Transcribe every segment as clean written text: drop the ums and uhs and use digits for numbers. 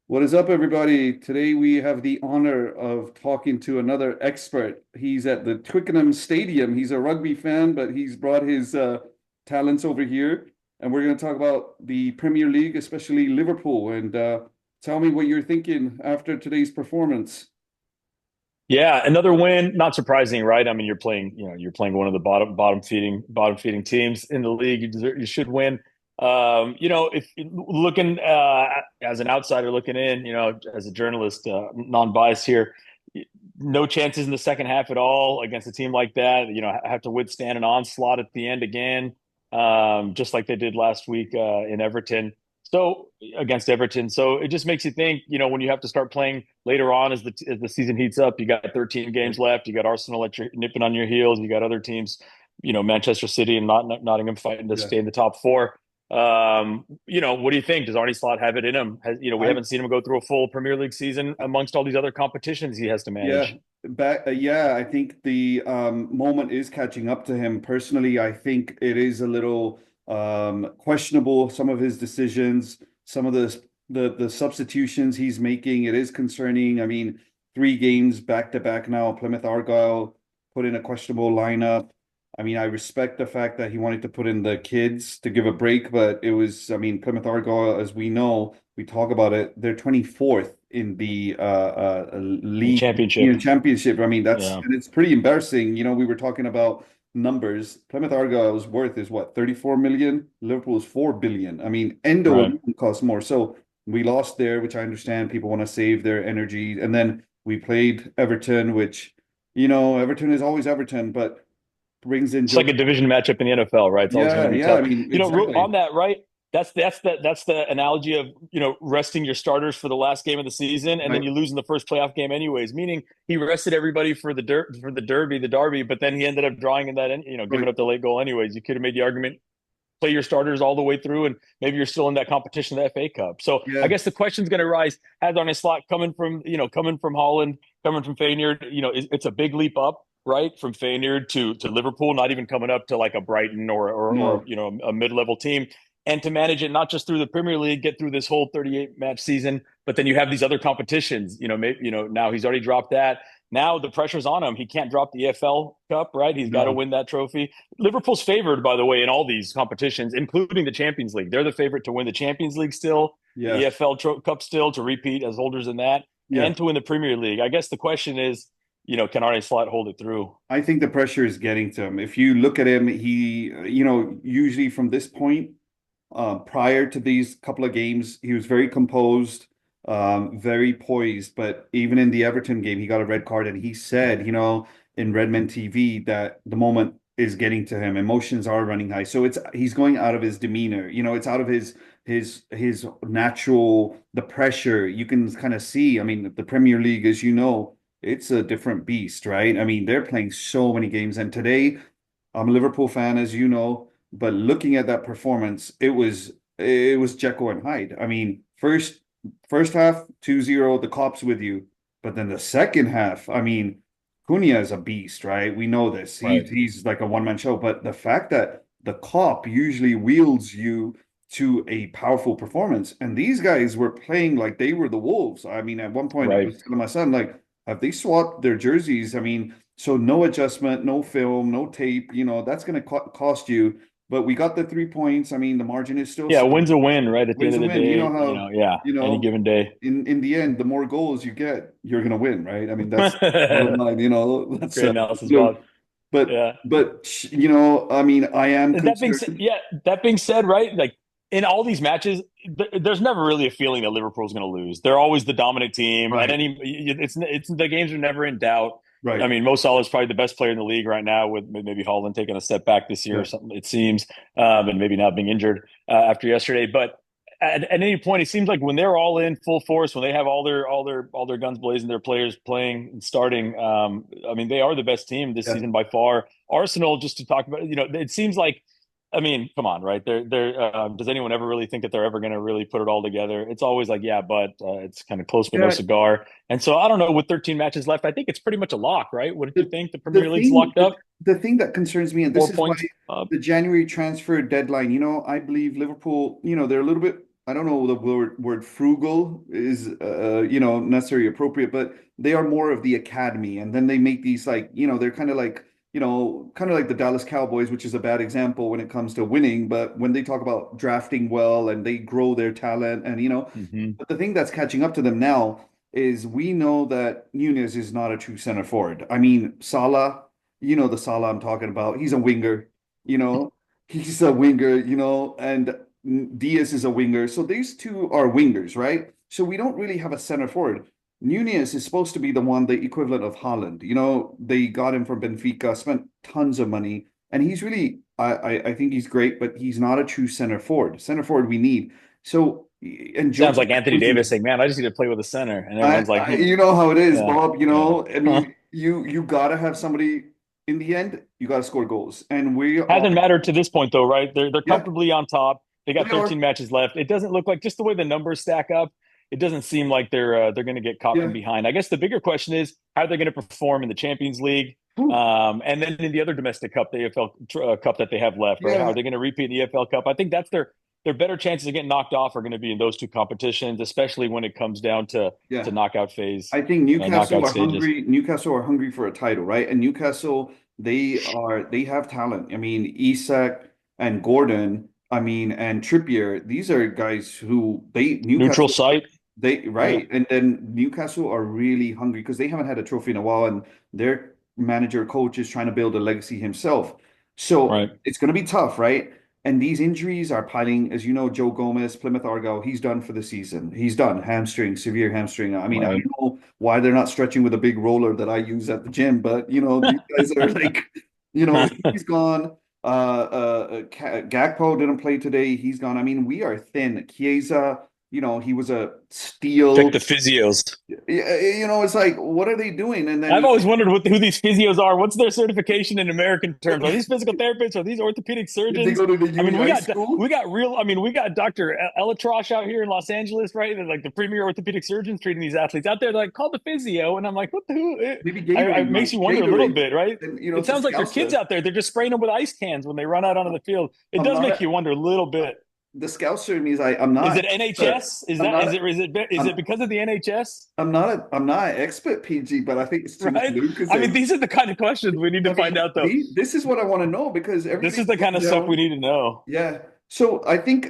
What is up, everybody? Today we have the honor of talking to another expert. He's at the Twickenham Stadium. He's a rugby fan, but he's brought his talents over here. And we're going to talk about the Premier League, especially Liverpool. And tell me what you're thinking after today's performance. Yeah, another win. Not surprising, right? I mean, you're playing one of the bottom feeding teams in the league. You should win. If looking as an outsider looking in, as a journalist, non-biased here, no chances in the second half at all against a team like that. Have to withstand an onslaught at the end again, just like they did last week in Everton. So against Everton, so it just makes you think. When you have to start playing later on as the season heats up, you got 13 games left. You got Arsenal nipping on your heels. You got other teams, Manchester City and Nottingham fighting to Yeah. stay in the top four. What do you think? Does Arnie Slot have it in him? We I haven't seen him go through a full Premier League season amongst all these other competitions he has to Yeah, manage. I think the moment is catching up to him. Personally, I think it is a little questionable, some of his decisions, some of the substitutions he's making. It is concerning. I mean, 3 games back to back now. Plymouth Argyle put in a questionable lineup. I mean, I respect the fact that he wanted to put in the kids to give a break, but it was, I mean, Plymouth Argyle, as we know, we talk about it, they're 24th in the The league, championship. championship. I mean, Yeah. and it's pretty embarrassing. We were talking about numbers. Plymouth Argyle's worth is what, 34 million? Liverpool's 4 billion. I mean, Endo Right. alone costs more. So we lost there, which I understand people want to save their energy. And then we played Everton, which, Everton is always Everton, but brings in It's like Joe. a division matchup in the NFL, right? It's always going to Yeah, be yeah. I tough. mean, On exactly. that, right? That's the analogy of resting your starters for the last game of the season, and then Right, you lose in the first playoff game anyways. Meaning he rested everybody for the derby, but then he ended up drawing in that, giving right. up the late goal anyways. You could have made the argument play your starters all the way through, and maybe you're still in that competition, the FA Cup. So I Yeah, guess the question's going to rise: has on his slot coming from Holland, coming from Feyenoord? It's a big leap up, right, from Feyenoord to Liverpool. Not even coming up to like a Brighton or no, a mid level team. And to manage it not just through the Premier League, get through this whole 38 match season, but then you have these other competitions. Maybe now he's already dropped that. Now the pressure's on him. He can't drop the EFL Cup, right? He's got to no. win that trophy. Liverpool's favored, by the way, in all these competitions, including the Champions League. They're the favorite to win the Champions League still, the Yeah, Cup still, to repeat as holders in that, yeah. and to win the Premier League. I guess the question is, can Arne Slot hold it through? I think the pressure is getting to him. If you look at him, he, usually from this point, prior to these couple of games, he was very composed, very poised. But even in the Everton game, he got a red card, and he said, in Redmen TV that the moment is getting to him. Emotions are running high, so he's going out of his demeanor. It's out of his natural the pressure. You can kind of see. I mean, the Premier League, as you know, it's a different beast, right? I mean, they're playing so many games, and today, I'm a Liverpool fan, as you know. But looking at that performance, it was Jekyll and Hyde. I mean, first half 2-0, the cops with you. But then the second half, I mean, Cunha is a beast, right? We know this. Right. He's like a one-man show. But the fact that the cop usually wields you to a powerful performance, and these guys were playing like they were the Wolves. I mean, at one point I Right. was telling my son, like, have they swapped their jerseys? I mean, so no adjustment, no film, no tape, that's going to cost you. But we got the 3 points. I mean, the margin is still Yeah, a small. win's a win, right? At the end Wins of a the win. You know day, how, yeah, any given day. in the end, the more goals you get, you're gonna win, right? I mean, that's bottom line. That's Great analysis, joke. Bob. But Yeah. I mean, I am That being said, concerned. yeah, that being said, right? Like in all these matches, there's never really a feeling that Liverpool's going to lose. They're always the dominant team. At Right, it's the games are never in doubt. I right. mean, Mo Salah is probably the best player in the league right now, with maybe Holland taking a step back this year or Yeah. something. It seems, and maybe not being injured after yesterday. But at any point, it seems like when they're all in full force, when they have all their guns blazing, their players playing and starting. I mean, they are the best team this Yeah. season by far. Arsenal, just to talk about, it seems like, I mean, come on, right? Does anyone ever really think that they're ever going to really put it all together? It's always like, yeah, but it's kind of close but no Yeah. cigar. And so I don't know. With 13 matches left, I think it's pretty much a lock, right? What did you The think? The the Premier League's thing locked up, the thing that concerns me, and this four is why points. the January transfer deadline, I believe Liverpool, they're a little bit. I don't know the word frugal is necessarily appropriate, but they are more of the academy, and then they make these like they're kind of like the Dallas Cowboys, which is a bad example when it comes to winning, but when they talk about drafting well and they grow their talent, and Hmm. but the thing that's catching up to them now is we know that Nunez is not a true center forward. I mean, Salah, the Salah I'm talking about, he's a winger, you know, he's a winger, and Diaz is a winger. So these two are wingers, right? So we don't really have a center forward. Nunez is supposed to be the one, the equivalent of Haaland. They got him from Benfica, spent tons of money, and he's really, I think he's great, but he's not a true center forward. Center forward we need. So, and Sounds Joe, like Anthony Davis saying, "Man, I just need to play with a center," and I, everyone's like, I, "Hmm, you know how it is, yeah, Bob. yeah." I mean, you gotta have somebody in the end. You gotta score goals, and we are, Hasn't mattered to this point though, right? They're yeah, comfortably on top. They they got are, 13 matches left. It doesn't look like just the way the numbers stack up. It doesn't seem like they're going to get caught yeah. from behind. I guess the bigger question is how are they going to perform in the Champions League, Whew. and then in the other domestic cup, the AFL Cup that they have left, right? How Yeah, are they going to repeat in the AFL Cup? I think that's their better chances of getting knocked off are going to be in those two competitions, especially when it comes down to yeah. knockout phase, I think Newcastle knockout are stages. hungry. Newcastle are hungry for a title, right? And Newcastle, they have talent. I mean, Isak and Gordon, I mean, and Trippier, these are guys who Neutral Newcastle, site, yeah, right. And then Newcastle are really hungry because they haven't had a trophy in a while, and their manager coach is trying to build a legacy himself. So right, it's going to be tough, right? And these injuries are piling, as you know, Joe Gomez, Plymouth Argyle, he's done for the season. He's done hamstring, severe hamstring. I mean, I right. don't know why they're not stretching with a big roller that I use at the gym, but these guys are like, he's gone. Gakpo didn't play today. He's gone. I mean, we are thin. Chiesa, he was a Check steal. the physios. It's like, what are they doing? And then I've always wondered who these physios are. What's their certification in American terms? Are these physical therapists? Are these orthopedic did they surgeons? go to the I mean, UEI school? we got Dr. Elatrosh out here in Los Angeles, right? They're like the premier orthopedic surgeons treating these athletes out there. They're like, call the physio. And I'm like, what the who? Maybe It Gatorade makes might. you wonder a little Gatorade. bit, right? And, It it's a sounds like they're kids Scouser. out there. They're just spraying them with ice cans when they run out onto the field. It I'm does not make a, you wonder a little bit. the Scouser in me is I'm Is not it expert. NHS? Is I'm that not is it I'm because of the NHS? I'm not an expert PG, but I think it's too much Right? I mean, Lucozade. these are the kind of questions we need to I find mean, out, though. this is what I want to know because This everything's is the kind going of stuff we down. need to know. Yeah. So I think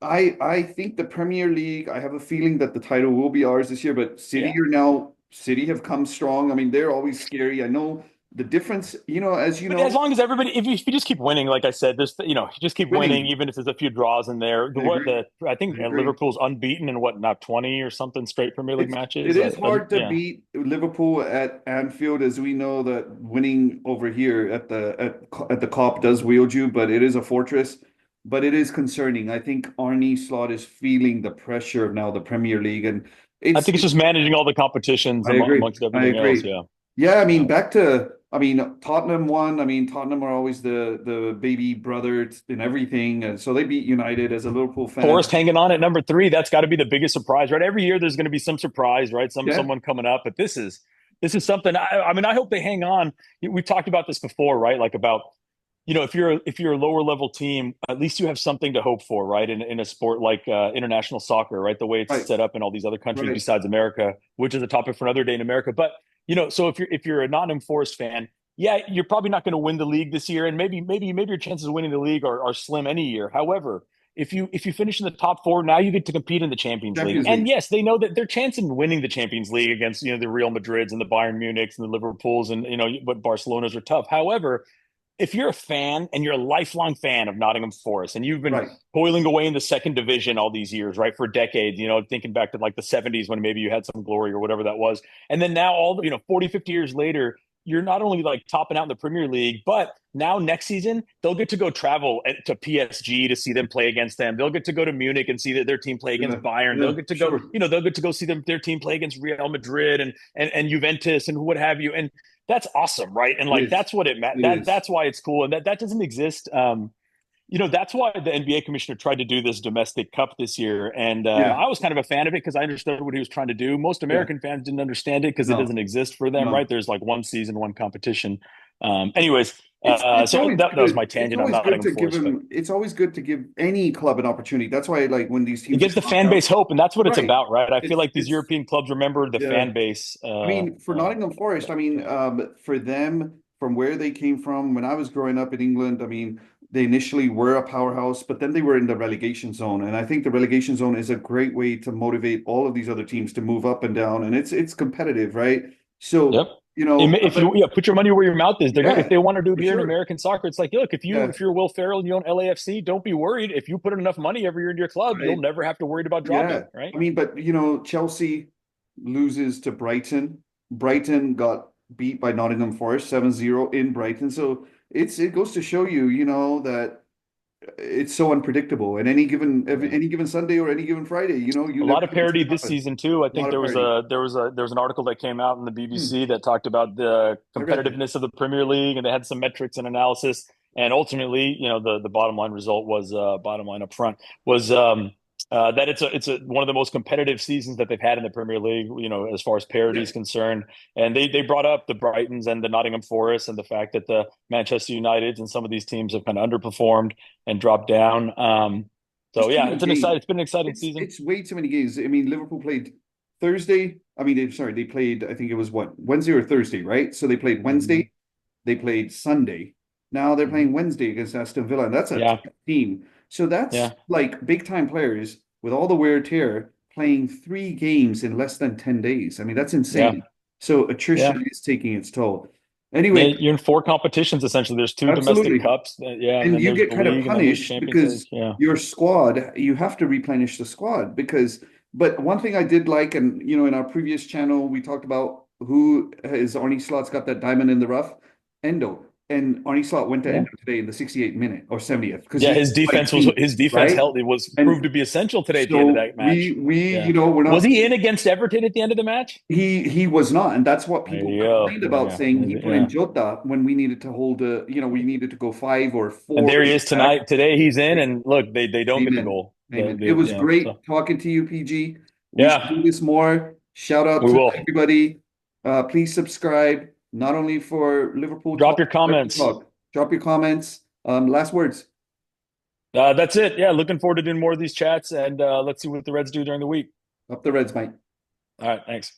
I think the Premier League, I have a feeling that the title will be ours this year, but Yeah. City have come strong. I mean, they're always scary. I know the difference, as you But as know, long as everybody, if you just keep winning, like I said, there's, you just keep winning, winning. even if there's a few draws in there. I agree. I think I agree. Liverpool's unbeaten in what, now 20 or something straight Premier League It matches. is hard to Yeah. beat Liverpool at Anfield, as we know that winning over here at the Kop does wield you, but it is a fortress. But it is concerning. I think Arne Slot is feeling the pressure of now the Premier League, and I it's think it's just managing all the competitions I agree. amongst I everything else. agree. Yeah. Yeah, I mean, Yeah. back to, I mean, Tottenham won. I mean, Tottenham are always the baby brother in everything, and so they beat United as a Liverpool fan. Forest hanging on at number three. That's got to be the biggest surprise, right? Every year there's going to be some surprise, right? Yeah, Someone coming up, but this is something. I mean, I hope they hang on. We talked about this before, right? Like about if you're a lower level team, at least you have something to hope for, right? In a sport like international soccer, right? The way it's right, set up in all these other countries right. besides America, which is a topic for another day in America. But so if you're a Nottingham Forest fan, yeah, you're probably not going to win the league this year, and maybe your chances of winning the league are slim any year. However, if you finish in the top four, now you get to compete in the Champions League. Champions And League. yes, they know that their chance in winning the Champions League against the Real Madrids and the Bayern Munichs and the Liverpools and but Barcelona's are tough. However, if you're a fan and you're a lifelong fan of Nottingham Forest and you've been Right. toiling away in the second division all these years, right, for decades, thinking back to like the 70s when maybe you had some glory or whatever that was. And then now 40, 50 years later, you're not only like topping out in the Premier League, but now next season, they'll get to go travel to PSG to see them play against them. They'll get to go to Munich and see their team play against Yeah, Bayern. yeah, They'll get to go, sure. they'll get to go see their team play against Real Madrid and Juventus and what have you. And that's awesome, right? And It like is. that's what It is. that's why it's cool, and that doesn't exist. That's why the NBA commissioner tried to do this domestic cup this year, and Yeah, I was kind of a fan of it because I understood what he was trying to do. Most yeah. American fans didn't understand it because it No, doesn't exist for them, right? no. There's like one season, one competition. Anyways, It's So always that was good. my It's tangent on always good Nottingham to give Forest, but him. It's always good to give any club an opportunity. That's why, like when these it teams gives are the knocked fan out, base hope, and that's what it's right? about, right? I feel like these It's European clubs remember the yeah. fan base. I mean, for Nottingham Forest, I mean, Yeah. for them, from where they came from, when I was growing up in England, I mean, they initially were a powerhouse, but then they were in the relegation zone, and I think the relegation zone is a great way to motivate all of these other teams to move up and down, and it's competitive, right? Yep. So, If you but yeah, put your money where your mouth is. They're gonna if yeah, they want to do it for here in sure. American soccer, it's like, look, Yeah, if you're Will Ferrell and you own LAFC, don't be worried. If you put enough money every year into your club, you'll right. never have to worry about Yeah. dropping, right? I mean, but Chelsea loses to Brighton. Brighton got beat by Nottingham Forest 7-0 in Brighton. So it goes to show you, that it's so unpredictable. And Yeah. any given Sunday or any given Friday, you A never lot of know what's parity going to this happen. season too. I A lot think of parity. there was an article that came out in the Hmm, BBC that talked about the I read that. competitiveness of the Premier League, and they had some metrics and analysis. And ultimately, the bottom line result was bottom line up front was that it's one of the most competitive seasons that they've had in the Premier League. As far as parity Yeah. is concerned, and they brought up the Brightons and the Nottingham Forest and the fact that the Manchester Uniteds and some of these teams have kind of underperformed and dropped down. So Just too yeah, many games. it's been an exciting It's season. it's way too many games. I mean, Liverpool played Thursday. I mean, sorry, they played, I think it was what, Wednesday or Thursday, right? So they played Hmm. Wednesday, they played Sunday. Now they're Hmm. playing Wednesday against Aston Villa, and that's a Yeah, tough team. So that's yeah, like big time players with all the wear and tear playing 3 games in less than 10 days. I mean, that's yeah, insane. So yeah. attrition is taking its toll. Yeah, Anyway, you're in four competitions essentially. There's two domestic absolutely. cups, yeah, and And then you there's get the kind of league, and then there's punished Champions League. because Yeah, your squad, you have to replenish the squad because, but one thing I did like, and in our previous channel, we talked about who is Arnie Slot's got that diamond in the rough, Endo. And Arnie Slot went to yeah, Endo today in the 68th minute or 70th because yeah. he's like team, His defense right? held. It was proved And to be essential today at the end of so that we match. we Yeah, we're was not he in against Everton at the end of the match? he was not, and that's what There people you go. complained about, Yeah, saying he maybe. put in Yeah, Jota when we needed to hold we needed to go 5 or 4 and there he in is back. tonight. Today he's in, and look, they don't get the Amen. goal. Amen. It was So great talking to you, PG. We should yeah, do this more. Shout out we to will. everybody. Please subscribe, not only for Liverpool Drop Talk, your but Liverpool comments. Talk. Drop your comments. Last words. That's it. Yeah, looking forward to doing more of these chats, and let's see what the Reds do during the week. Up the Reds, mate. All right, thanks.